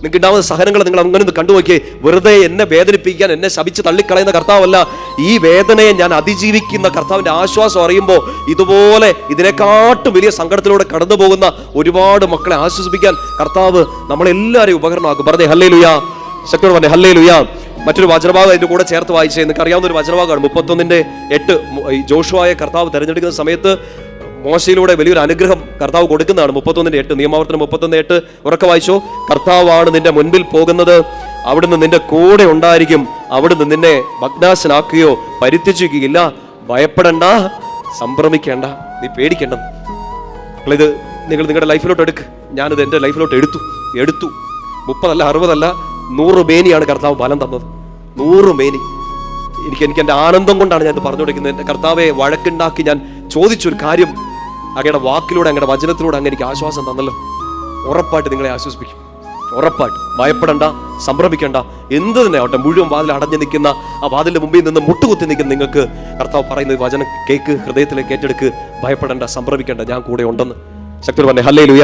നിങ്ങൾക്ക് ഉണ്ടാവുന്ന സഹനങ്ങൾ നിങ്ങൾ അങ്ങനെ ഒന്ന് കണ്ടുനോക്കിയേ. വെറുതെ എന്നെ വേദനിപ്പിക്കാൻ, എന്നെ ശപിച്ച് തള്ളിക്കളയുന്ന കർത്താവല്ല. ഈ വേദനയെ ഞാൻ അതിജീവിക്കുന്ന കർത്താവിന്റെ ആശ്വാസം അറിയുമ്പോൾ ഇതുപോലെ ഇതിനെക്കാട്ടും വലിയ സങ്കടത്തിലൂടെ കടന്നു പോകുന്ന ഒരുപാട് മക്കളെ ആശ്വസിപ്പിക്കാൻ കർത്താവ് നമ്മളെല്ലാവരെയും ഉപകരണമാക്കും. പറഞ്ഞേ ഹല്ലേലൂയ. ശക്തിയോട് പറഞ്ഞേ ഹല്ലേലൂയ. മറ്റൊരു വചനഭാഗം അതിന്റെ കൂടെ ചേർത്ത് വായിച്ചേ. നിങ്ങൾക്ക് അറിയാവുന്ന ഒരു വചനഭാഗമാണ് 31:8. ജോഷുവയെ കർത്താവ് തെരഞ്ഞെടുക്കുന്ന സമയത്ത് മോശയിലൂടെ വലിയൊരു അനുഗ്രഹം കർത്താവ് കൊടുക്കുന്നതാണ്. 31:8 നിയമാവർത്തനം 31:8 ഉറക്കെ വായിച്ചോ. കർത്താവാണ് നിന്റെ മുൻപിൽ പോകുന്നത്, അവിടുന്ന് നിന്റെ കൂടെ ഉണ്ടായിരിക്കും, അവിടുന്ന് നിന്നെ ഭഗ്നാശനാക്കുകയോ പരിത്യജിക്കുകയില്ല. ഭയപ്പെടണ്ട, സംഭ്രമിക്കേണ്ട, നീ പേടിക്കേണ്ട. നിങ്ങളിത് നിങ്ങളുടെ ലൈഫിലോട്ട് എടുക്ക്. ഞാനിത് എൻ്റെ ലൈഫിലോട്ട് എടുത്തു 30 അല്ല 60 അല്ല 100 മേനിയാണ് കർത്താവ് ബലം തന്നത്. 100 മേനി. എനിക്ക് എൻ്റെ ആനന്ദം കൊണ്ടാണ് ഞാൻ ഇത് പറഞ്ഞു കൊടുക്കുന്നത്. എൻ്റെ കർത്താവെ വഴക്കുണ്ടാക്കി ഞാൻ ചോദിച്ചൊരു കാര്യം അങ്ങയുടെ വാക്കിലൂടെ, അങ്ങയുടെ വചനത്തിലൂടെ അങ്ങ് എനിക്ക് ആശ്വാസം തന്നല്ലോ. ഉറപ്പായിട്ട് നിങ്ങളെ ആശ്വസിപ്പിക്കും. ഉറപ്പായിട്ട് ഭയപ്പെടണ്ട, സംഭ്രമിക്കേണ്ട. എന്ത് തന്നെ ആവട്ടെ, മുഴുവൻ വാതിൽ അടഞ്ഞു നിൽക്കുന്ന ആ വാതിലിന്റെ മുമ്പിൽ നിന്ന് മുട്ടുകുത്തി നിൽക്കുന്ന നിങ്ങൾക്ക് കർത്താവ് പറയുന്നത് വചനം കേക്ക്, ഹൃദയത്തിലേക്ക് ഏറ്റെടുക്ക്. ഭയപ്പെടേണ്ട, സംഭ്രമിക്കേണ്ട, ഞാൻ കൂടെ ഉണ്ടെന്ന്. ശക്തി പറഞ്ഞേ ഹല്ലേലൂയ.